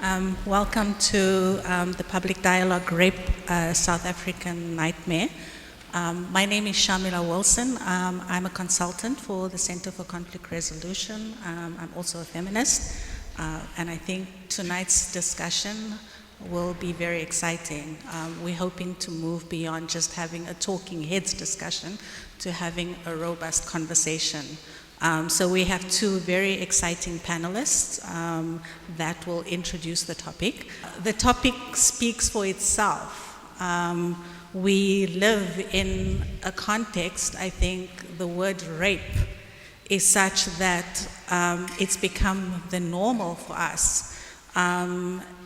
Welcome to the public dialogue Rape, South African Nightmare. My name is Shamillah Wilson. I'm a consultant for the Center for Conflict Resolution. I'm also a feminist, and I think tonight's discussion will be very exciting. We're hoping to move beyond just having a talking heads discussion to having a robust conversation. So we have two very exciting panelists that will introduce the topic. The topic speaks for itself. We live in a context, I think the word rape is such that it's become the normal for us.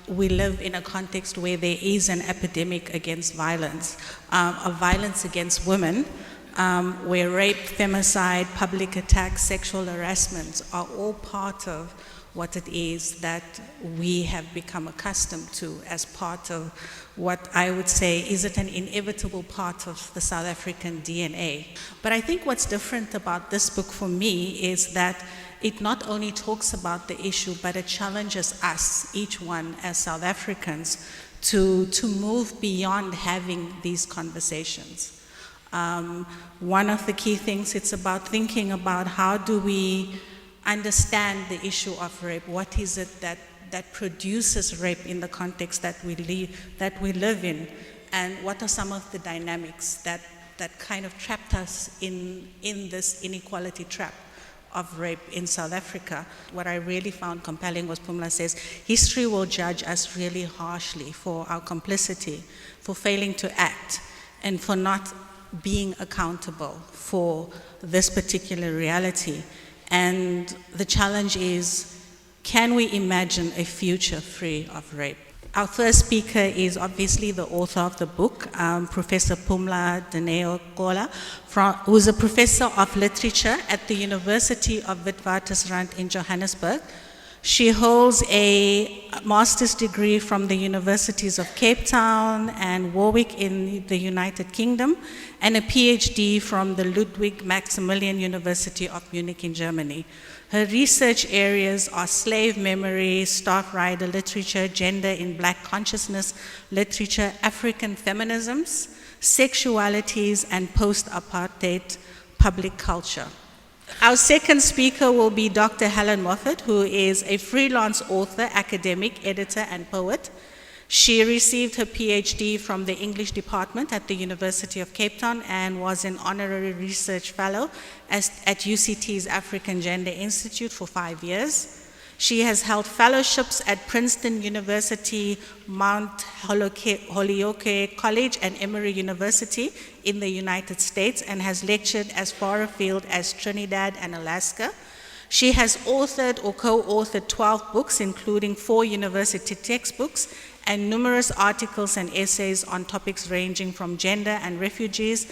We live in a context where there is an epidemic against violence, of violence against women, where rape, femicide, public attacks, sexual harassment are all part of what it is that we have become accustomed to as part of what I would say is it an inevitable part of the South African DNA. But I think what's different about this book for me is that it not only talks about the issue, but it challenges us, each one as South Africans, to move beyond having these conversations. One of the key things, it's about thinking about how do we understand the issue of rape. What is it that produces rape in the context that we live in? And what are some of the dynamics that kind of trapped us in this inequality trap of rape in South Africa? What I really found compelling was Pumla says, history will judge us really harshly for our complicity, for failing to act, and for not being accountable for this particular reality. And the challenge is, can we imagine a future free of rape? Our first speaker is obviously the author of the book, Professor Pumla-Dineo Gqola, who's a professor of literature at the University of Witwatersrand in Johannesburg. She holds a master's degree from the universities of Cape Town and Warwick in the United Kingdom, and a PhD from the Ludwig Maximilian University of Munich in Germany. Her research areas are slave memory, staff rider literature, gender in Black consciousness literature, African feminisms, sexualities, and post-apartheid public culture. Our second speaker will be Dr. Helen Moffett, who is a freelance author, academic, editor, and poet. She received her PhD from the English department at the University of Cape Town and was an honorary research fellow at UCT's African Gender Institute for 5 years. She has held fellowships at Princeton University, Mount Holyoke College, and Emory University in the United States, and has lectured as far afield as Trinidad and Alaska. She has authored or co-authored 12 books, including 4 university textbooks, and numerous articles and essays on topics ranging from gender and refugees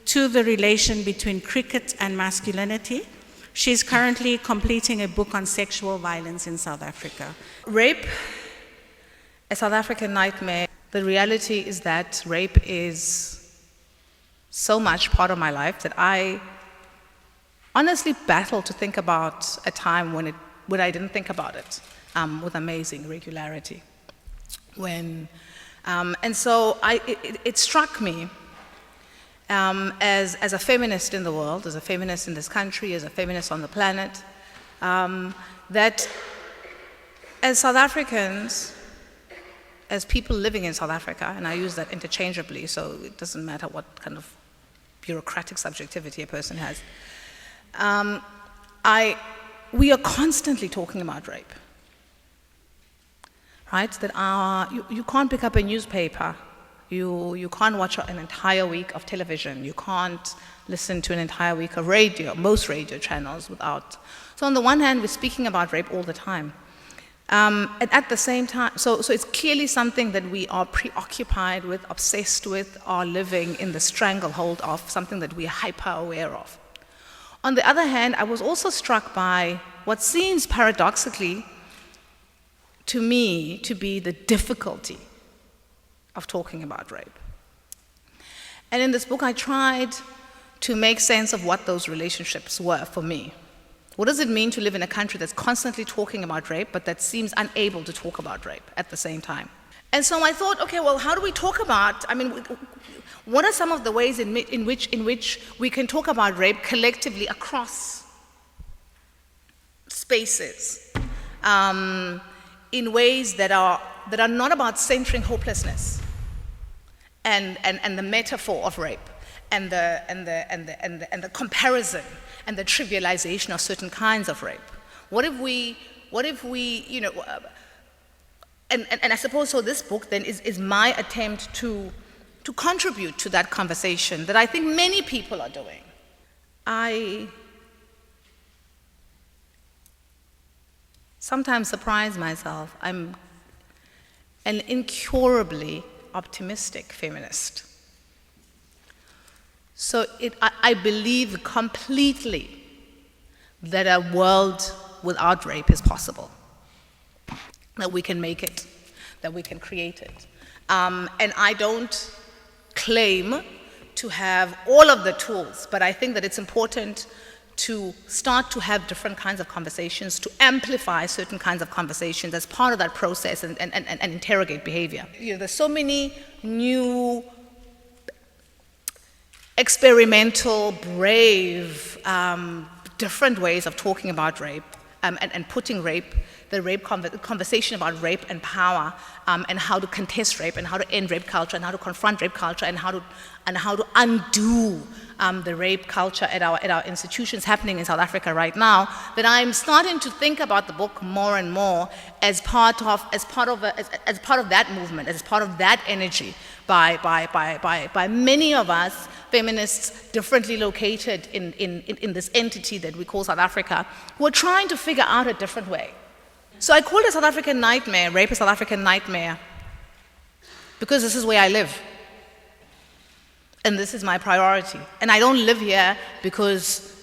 to the relation between cricket and masculinity. She's currently completing a book on sexual violence in South Africa. Rape, a South African nightmare. The reality is that rape is so much part of my life that I honestly battle to think about a time when I didn't think about it with amazing regularity. And so it struck me as a feminist in the world, as a feminist in this country, as a feminist on the planet, that as South Africans, as people living in South Africa, and I use that interchangeably, so it doesn't matter what kind of bureaucratic subjectivity a person has, we are constantly talking about rape, right? That you can't pick up a newspaper, you can't watch an entire week of television, you can't listen to an entire week of radio, most radio channels without. So on the one hand, we're speaking about rape all the time. And at the same time, so it's clearly something that we are preoccupied with, obsessed with, are living in the stranglehold of, something that we are hyper aware of. On the other hand, I was also struck by what seems paradoxically to me to be the difficulty of talking about rape. And in this book, I tried to make sense of what those relationships were for me. What does it mean to live in a country that's constantly talking about rape, but that seems unable to talk about rape at the same time? And so I thought, okay, well, how do we talk about, what are some of the ways in which we can talk about rape collectively across spaces, in ways that are not about centering hopelessness and the metaphor of rape and the comparison and the trivialization of certain kinds of rape. What if we, and I suppose so this book then is my attempt to contribute to that conversation that I think many people are doing. I sometimes surprise myself. I'm an incurably optimistic feminist. So I believe completely that a world without rape is possible, that we can make it, that we can create it. And I don't claim to have all of the tools, but I think that it's important to start to have different kinds of conversations, to amplify certain kinds of conversations as part of that process and interrogate behavior. There's so many new, experimental, brave, different ways of talking about rape and putting rape, the rape conversation about rape and power, and how to contest rape and how to end rape culture and how to confront rape culture and how to undo the rape culture at our institutions happening in South Africa right now, that I'm starting to think about the book more and more as part of that movement, as part of that energy by many of us feminists differently located in this entity that we call South Africa, who are trying to figure out a different way. So I call it a South African nightmare, rape a South African nightmare, because this is where I live. And this is my priority. And I don't live here because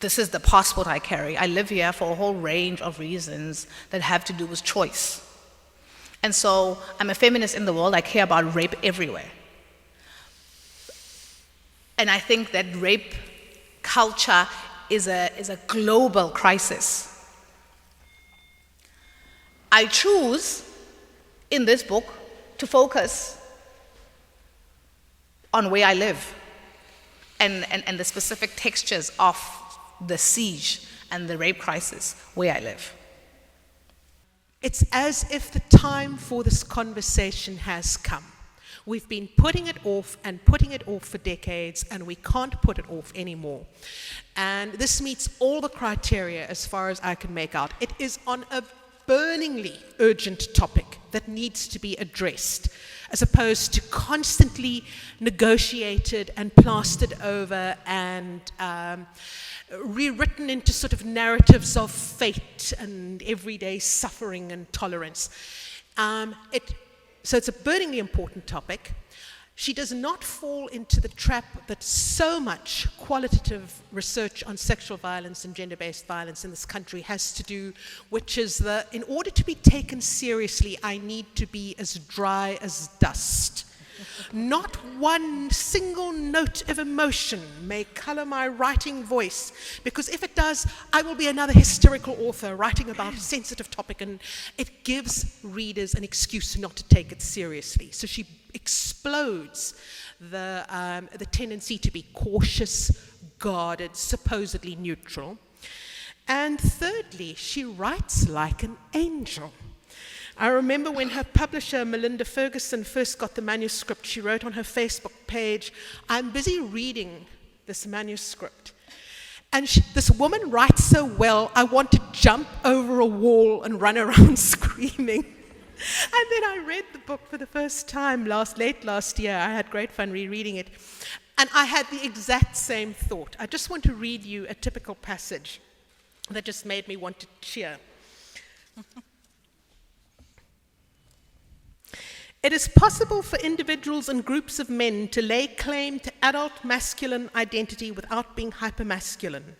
this is the passport I carry. I live here for a whole range of reasons that have to do with choice. And so I'm a feminist in the world. I care about rape everywhere. And I think that rape culture is a global crisis. I choose in this book to focus on where I live and the specific textures of the siege and the rape crisis where I live. It's as if the time for this conversation has come. We've been putting it off for decades, and we can't put it off anymore. And this meets all the criteria as far as I can make out. It is on a burningly urgent topic that needs to be addressed, as opposed to constantly negotiated and plastered over and rewritten into sort of narratives of fate and everyday suffering and tolerance. So it's a burningly important topic. She does not fall into the trap that so much qualitative research on sexual violence and gender-based violence in this country has to do, which is that in order to be taken seriously, I need to be as dry as dust. Not one single note of emotion may color my writing voice, because if it does, I will be another hysterical author writing about a sensitive topic, and it gives readers an excuse not to take it seriously. So she explodes the tendency to be cautious, guarded, supposedly neutral. And thirdly, she writes like an angel. I remember when her publisher, Melinda Ferguson, first got the manuscript, she wrote on her Facebook page, "I'm busy reading this manuscript. And this woman writes so well, I want to jump over a wall and run around screaming." And then I read the book for the first time late last year. I had great fun rereading it. And I had the exact same thought. I just want to read you a typical passage that just made me want to cheer. It is possible for individuals and groups of men to lay claim to adult masculine identity without being hypermasculine.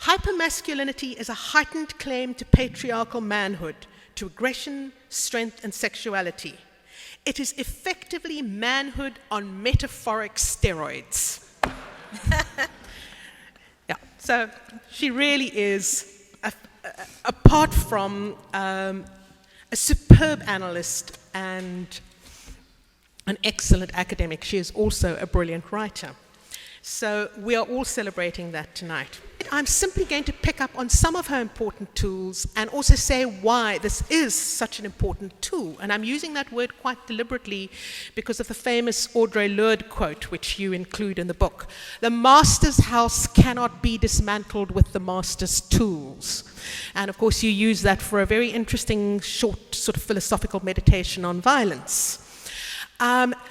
Hypermasculinity is a heightened claim to patriarchal manhood, to aggression, strength, and sexuality. It is effectively manhood on metaphoric steroids. Yeah. So she really is, apart from a superb analyst and an excellent academic, she is also a brilliant writer. So we are all celebrating that tonight. I'm simply going to pick up on some of her important tools and also say why this is such an important tool. And I'm using that word quite deliberately because of the famous Audre Lorde quote, which you include in the book. The master's house cannot be dismantled with the master's tools. And of course you use that for a very interesting short sort of philosophical meditation on violence.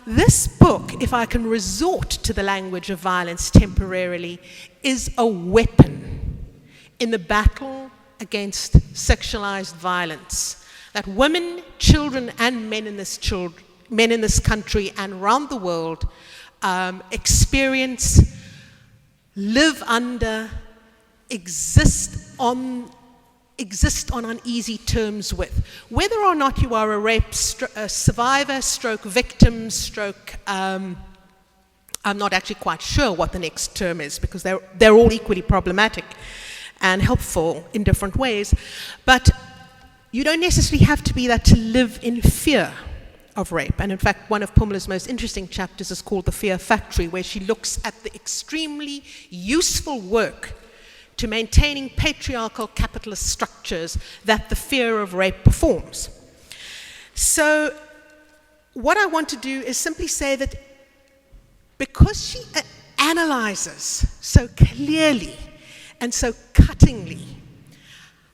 This book, if I can resort to the language of violence temporarily, is a weapon in the battle against sexualized violence that women, children, and men in this country and around the world experience, live under, exist on uneasy terms with. Whether or not you are a rape survivor, stroke victim, stroke, I'm not actually quite sure what the next term is because they're all equally problematic and helpful in different ways. But you don't necessarily have to be that to live in fear of rape. And in fact, one of Pumla's most interesting chapters is called The Fear Factory, where she looks at the extremely useful work to maintaining patriarchal capitalist structures that the fear of rape performs. So what I want to do is simply say that because she analyzes so clearly and so cuttingly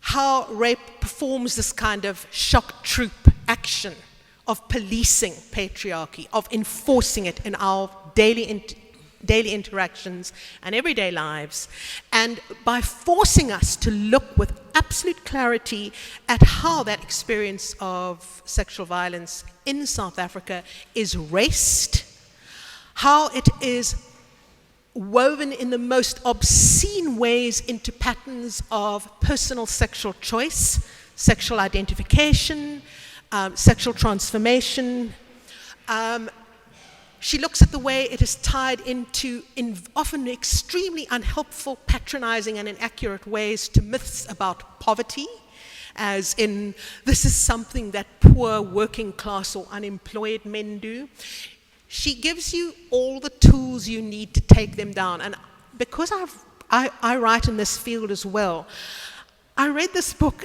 how rape performs this kind of shock troop action of policing patriarchy, of enforcing it in our daily interactions and everyday lives, and by forcing us to look with absolute clarity at how that experience of sexual violence in South Africa is raced, how it is woven in the most obscene ways into patterns of personal sexual choice, sexual identification, sexual transformation. She looks at the way it is tied into, in often extremely unhelpful, patronizing, and inaccurate ways to myths about poverty, as in, this is something that poor working class or unemployed men do. She gives you all the tools you need to take them down. And because I write in this field as well, I read this book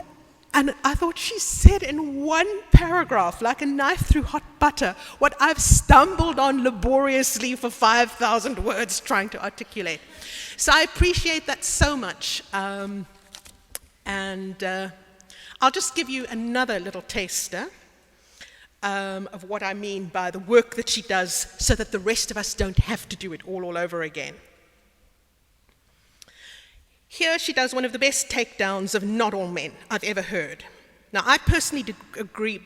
and I thought she said in one paragraph, like a knife through hot butter, what I've stumbled on laboriously for 5,000 words trying to articulate. So I appreciate that so much. I'll just give you another little taster of what I mean by the work that she does so that the rest of us don't have to do it all over again. Here she does one of the best takedowns of not all men I've ever heard. Now, I personally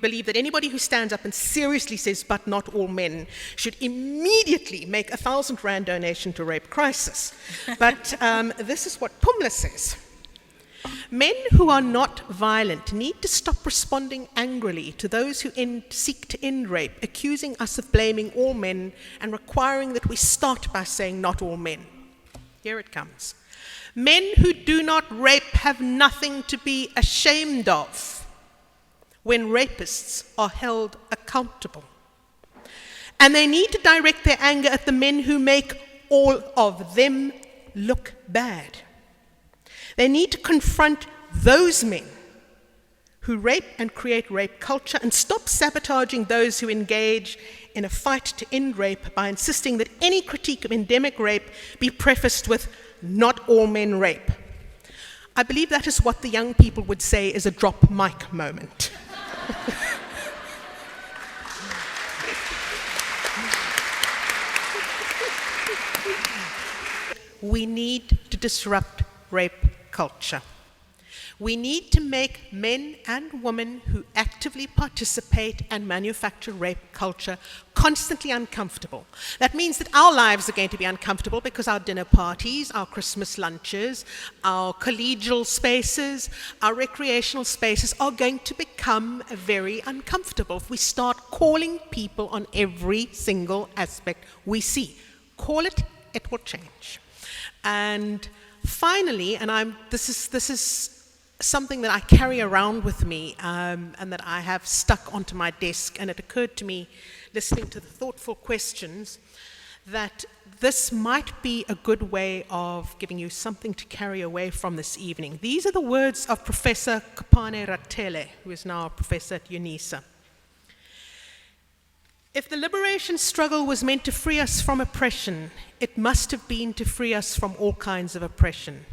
believe that anybody who stands up and seriously says, but not all men, should immediately make a 1,000 Rand donation to Rape Crisis. But this is what Pumla says. Men who are not violent need to stop responding angrily to those who seek to end rape, accusing us of blaming all men and requiring that we start by saying not all men. Here it comes. Men who do not rape have nothing to be ashamed of when rapists are held accountable. And they need to direct their anger at the men who make all of them look bad. They need to confront those men who rape and create rape culture and stop sabotaging those who engage in a fight to end rape by insisting that any critique of endemic rape be prefaced with not all men rape. I believe that is what the young people would say is a drop mic moment. We need to disrupt rape culture. We need to make men and women who actively participate and manufacture rape culture constantly uncomfortable. That means that our lives are going to be uncomfortable because our dinner parties, our Christmas lunches, our collegial spaces, our recreational spaces are going to become very uncomfortable if we start calling people on every single aspect we see. Call it, it will change. And Finally, and this is something that I carry around with me and that I have stuck onto my desk, and it occurred to me listening to the thoughtful questions that this might be a good way of giving you something to carry away from this evening. These are the words of Professor Kopane Ratele, who is now a professor at UNISA. If the liberation struggle was meant to free us from oppression, it must have been to free us from all kinds of oppression.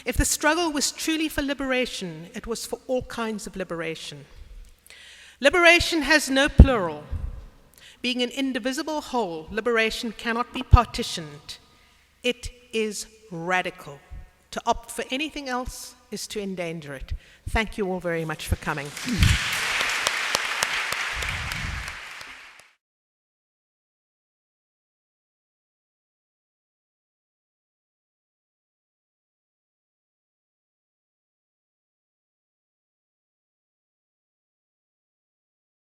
If the struggle was truly for liberation, it was for all kinds of liberation. Liberation has no plural. Being an indivisible whole, liberation cannot be partitioned. It is radical. To opt for anything else is to endanger it. Thank you all very much for coming.